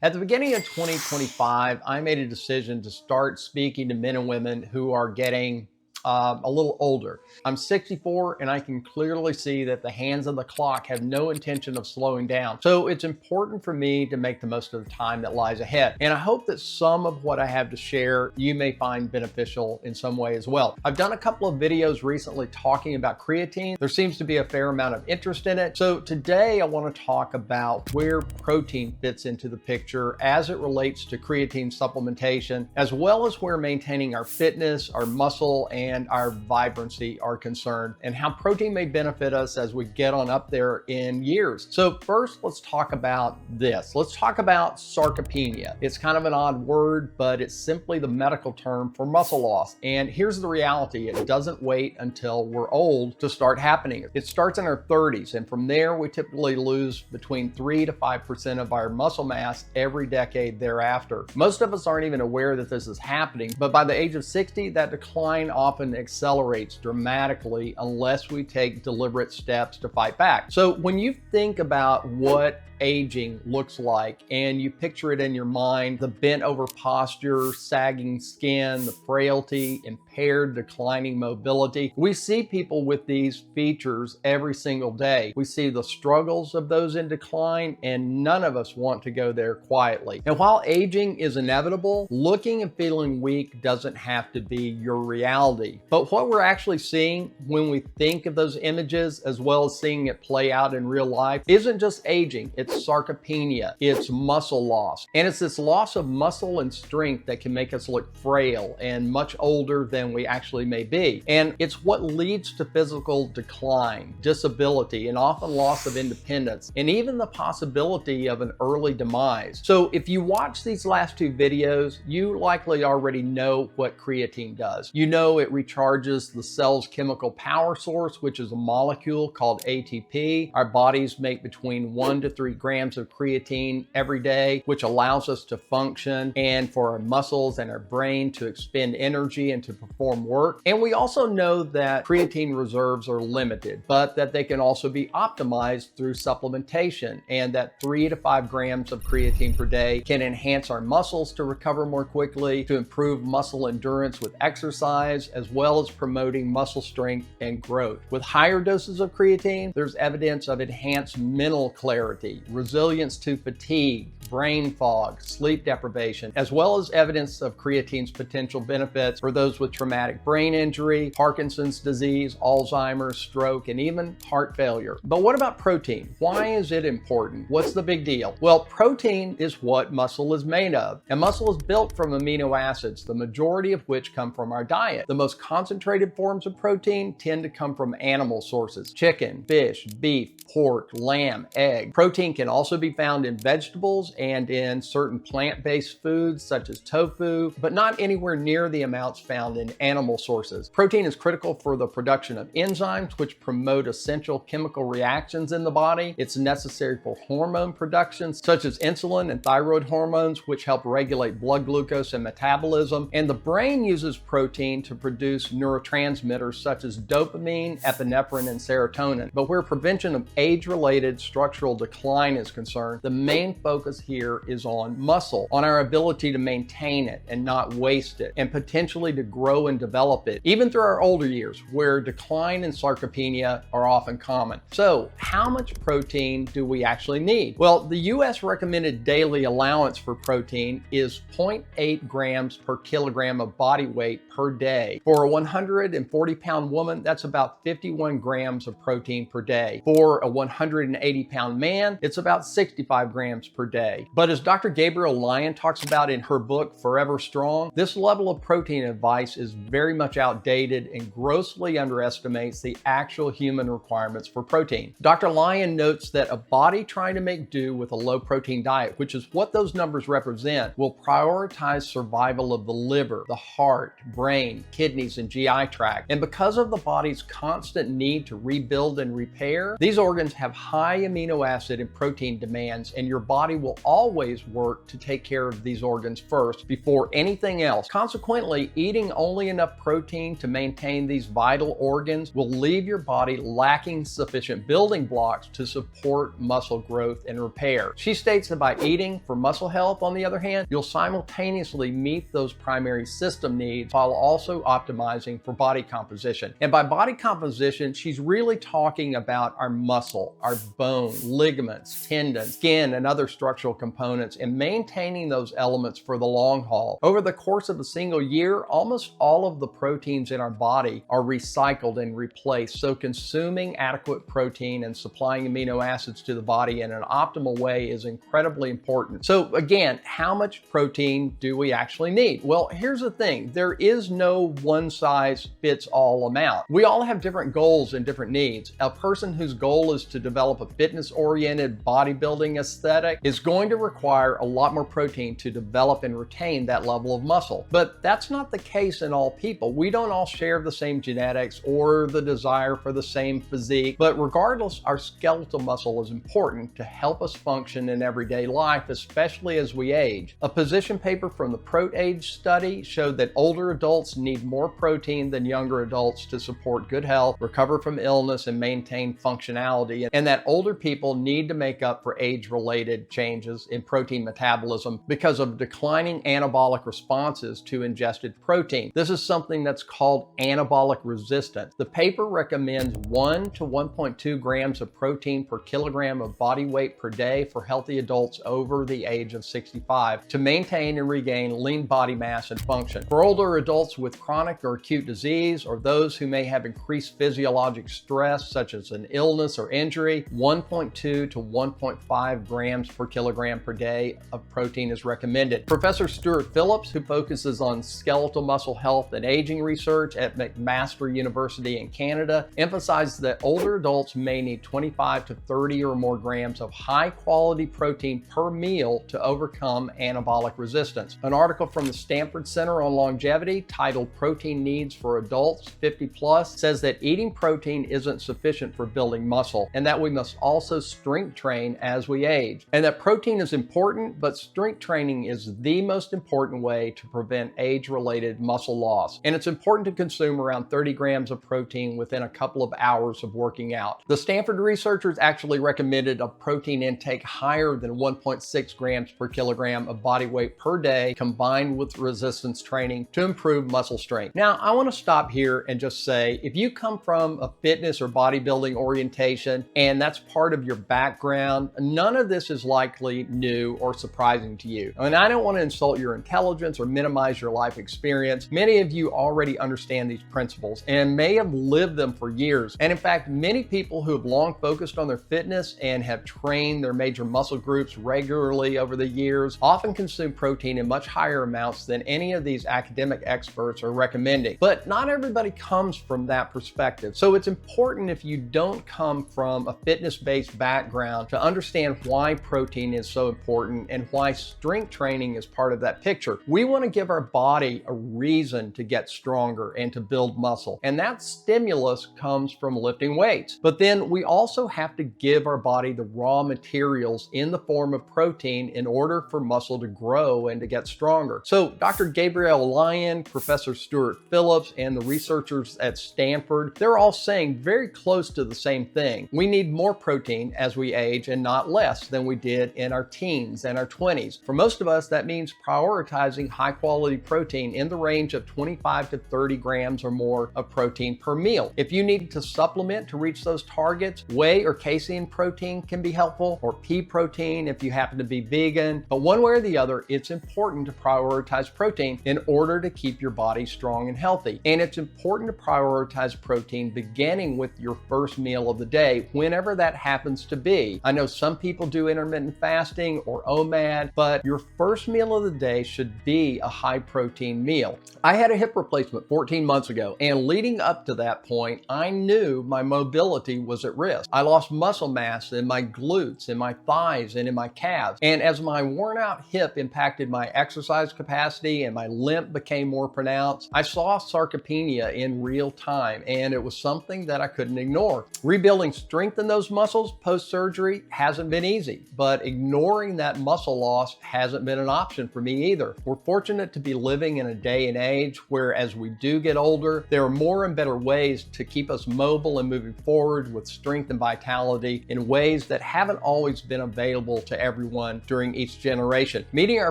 At the beginning of 2025, I made a decision to start speaking to men and women who are getting a little older. I'm 64 and I can clearly see that the hands of the clock have no intention of slowing down. So it's important for me to make the most of the time that lies ahead. And I hope that some of what I have to share you may find beneficial in some way as well. I've done a couple of videos recently talking about creatine. There seems to be a fair amount of interest in it. So today I want to talk about where protein fits into the picture as it relates to creatine supplementation, as well as where maintaining our fitness, our muscle, and our vibrancy are concerned, and how protein may benefit us as we get on up there in years. So first, let's talk about this. Let's talk about sarcopenia. It's kind of an odd word, but it's simply the medical term for muscle loss. And here's the reality. It doesn't wait until we're old to start happening. It starts in our 30s, and from there, we typically lose between 3 to 5% of our muscle mass every decade thereafter. Most of us aren't even aware that this is happening, but by the age of 60, that decline often accelerates dramatically unless we take deliberate steps to fight back. So when you think about what aging looks like and you picture it in your mind, the bent over posture, sagging skin, the frailty, impaired declining mobility, we see people with these features every single day. We see the struggles of those in decline, and none of us want to go there quietly. And while aging is inevitable, looking and feeling weak doesn't have to be your reality. But what we're actually seeing when we think of those images, as well as seeing it play out in real life, isn't just aging. It's sarcopenia, it's muscle loss. And it's this loss of muscle and strength that can make us look frail and much older than we actually may be. And it's what leads to physical decline, disability, and often loss of independence, and even the possibility of an early demise. So if you watch these last two videos, you likely already know what creatine does. You know it recharges the cell's chemical power source, which is a molecule called ATP. Our bodies make between 1 to 3 grams of creatine every day, which allows us to function and for our muscles and our brain to expend energy and to perform work. And we also know that creatine reserves are limited, but that they can also be optimized through supplementation, and that 3 to 5 grams of creatine per day can enhance our muscles to recover more quickly, to improve muscle endurance with exercise, as well as promoting muscle strength and growth. With higher doses of creatine, there's evidence of enhanced mental clarity, resilience to fatigue, brain fog, sleep deprivation, as well as evidence of creatine's potential benefits for those with traumatic brain injury, Parkinson's disease, Alzheimer's, stroke, and even heart failure. But what about protein? Why is it important? What's the big deal? Well, protein is what muscle is made of, and muscle is built from amino acids, the majority of which come from our diet. The most concentrated forms of protein tend to come from animal sources: chicken, fish, beef, pork, lamb, egg. Protein can also be found in vegetables and in certain plant-based foods such as tofu, but not anywhere near the amounts found in animal sources. Protein is critical for the production of enzymes, which promote essential chemical reactions in the body. It's necessary for hormone production, such as insulin and thyroid hormones, which help regulate blood glucose and metabolism. And the brain uses protein to produce neurotransmitters such as dopamine, epinephrine, and serotonin. But where prevention of age-related structural decline is concerned, the main focus here is on muscle, on our ability to maintain it and not waste it, and potentially to grow and develop it, even through our older years, where decline and sarcopenia are often common. So, how much protein do we actually need? Well, the US recommended daily allowance for protein is 0.8 grams per kilogram of body weight per day. For a 140-pound woman, that's about 51 grams of protein per day. For a 180-pound man, it's about 65 grams per day. But as Dr. Gabrielle Lyon talks about in her book, Forever Strong, this level of protein advice is very much outdated and grossly underestimates the actual human requirements for protein. Dr. Lyon notes that a body trying to make do with a low protein diet, which is what those numbers represent, will prioritize survival of the liver, the heart, brain, kidneys, and GI tract. And because of the body's constant need to rebuild and repair, these organs have high amino acid and protein demands, and your body will always work to take care of these organs first before anything else. Consequently, eating only enough protein to maintain these vital organs will leave your body lacking sufficient building blocks to support muscle growth and repair. She states that by eating for muscle health, on the other hand, you'll simultaneously meet those primary system needs while also optimizing for body composition. And by body composition, she's really talking about our muscle, our bone, ligaments, tendons, skin, and other structural components, and maintaining those elements for the long haul. Over the course of a single year, almost all of the proteins in our body are recycled and replaced. So consuming adequate protein and supplying amino acids to the body in an optimal way is incredibly important. So again, how much protein do we actually need? Well, here's the thing. There is no one size fits all amount. We all have different goals and different needs. A person whose goal is to develop a fitness-oriented bodybuilding aesthetic is going to require a lot more protein to develop and retain that level of muscle. But that's not the case in all people. We don't all share the same genetics or the desire for the same physique, but regardless, our skeletal muscle is important to help us function in everyday life, especially as we age. A position paper from the ProAge study showed that older adults need more protein than younger adults to support good health, recover from illness, and maintain functionality, and that older people need to make up for age-related changes in protein metabolism because of declining anabolic responses to ingested protein. This is something that's called anabolic resistance. The paper recommends 1 to 1.2 grams of protein per kilogram of body weight per day for healthy adults over the age of 65 to maintain and regain lean body mass and function. For older adults with chronic or acute disease, or those who may have increased physiologic stress such as an illness or injury, 1.2 to 1.5 grams per kilogram per day of protein is recommended. Professor Stuart Phillips, who focuses on skeletal muscle health and aging research at McMaster University in Canada, emphasized that older adults may need 25 to 30 or more grams of high quality protein per meal to overcome anabolic resistance. An article from the Stanford Center on Longevity titled Protein Needs for Adults 50 Plus says that eating protein isn't sufficient for building muscle, and that we must also strength train as we age. And that protein is important, but strength training is the most important way to prevent age-related muscle loss. And it's important to consume around 30 grams of protein within a couple of hours of working out. The Stanford researchers actually recommended a protein intake higher than 1.6 grams per kilogram of body weight per day combined with resistance training to improve muscle strength. Now, I want to stop here and just say, if you come from a fitness or bodybuilding orientation and that's part of your background, none of this is likely new or surprising to you. And I don't want to insult your intelligence or minimize your life experience. Many of you already understand these principles and may have lived them for years. And in fact, many people who have long focused on their fitness and have trained their major muscle groups regularly over the years often consume protein in much higher amounts than any of these academic experts are recommending. But not everybody comes from that perspective. So it's important, if you don't come from a fitness-based background, to understand why protein is so important and why strength training is part of that picture. We want to give our body a reason to get stronger and to build muscle. And that stimulus comes from lifting weights. But then we also have to give our body the raw materials in the form of protein in order for muscle to grow and to get stronger. So Dr. Gabrielle Lyon, Professor Stuart Phillips, and the researchers at Stanford, they're all saying very close to the same thing. We need more protein as we age and not less than we did in our teens and our 20s. For most of us, that means prioritizing high quality protein in the range of 25 to 30 grams or more of protein per meal. If you need to supplement to reach those targets, whey or casein protein can be helpful, or pea protein if you happen to be vegan. But one way or the other, it's important to prioritize protein in order to keep your body strong and healthy. And it's important to prioritize protein beginning with your first meal of the day, whenever that happens to be. I know some people do intermittent fasting or OMAD, but your first meal of the day should be a high protein meal. I had a hip replacement 14 months ago, and leading up to that point, I knew my mobility was at risk. I lost muscle mass in my glutes, in my thighs, and in my calves. And as my worn out hip impacted my exercise capacity and my limp became more pronounced, I saw sarcopenia in real time, and it was something that I couldn't ignore. Rebuilding strength in those muscles post-surgery hasn't been easy, but ignoring ignoring that muscle loss hasn't been an option for me either. We're fortunate to be living in a day and age where as we do get older, there are more and better ways to keep us mobile and moving forward with strength and vitality in ways that haven't always been available to everyone during each generation. Meeting our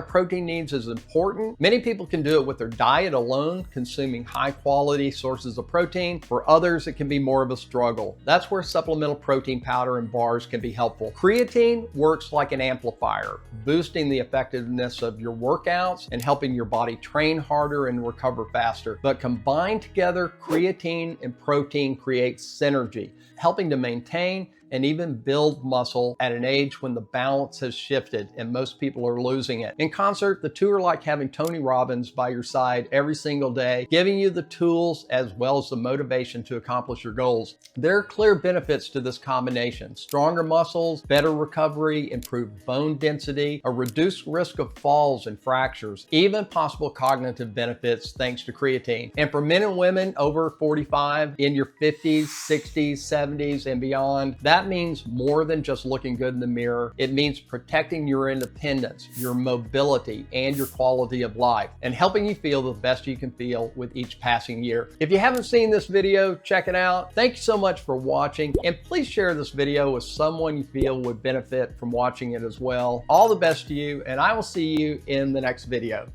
protein needs is important. Many people can do it with their diet alone, consuming high quality sources of protein. For others, it can be more of a struggle. That's where supplemental protein powder and bars can be helpful. Creatine works like an amplifier, boosting the effectiveness of your workouts and helping your body train harder and recover faster. But combined together, creatine and protein create synergy, helping to maintain and even build muscle at an age when the balance has shifted and most people are losing it. In concert, the two are like having Tony Robbins by your side every single day, giving you the tools as well as the motivation to accomplish your goals. There are clear benefits to this combination: stronger muscles, better recovery, improved bone density, a reduced risk of falls and fractures, even possible cognitive benefits thanks to creatine. And for men and women over 45, in your 50s, 60s, 70s, and beyond, that means more than just looking good in the mirror. It means protecting your independence, your mobility, and your quality of life, and helping you feel the best you can feel with each passing year. If you haven't seen this video, check it out. Thank you so much for watching, and please share this video with someone you feel would benefit from watching it as well. All the best to you, and I will see you in the next video.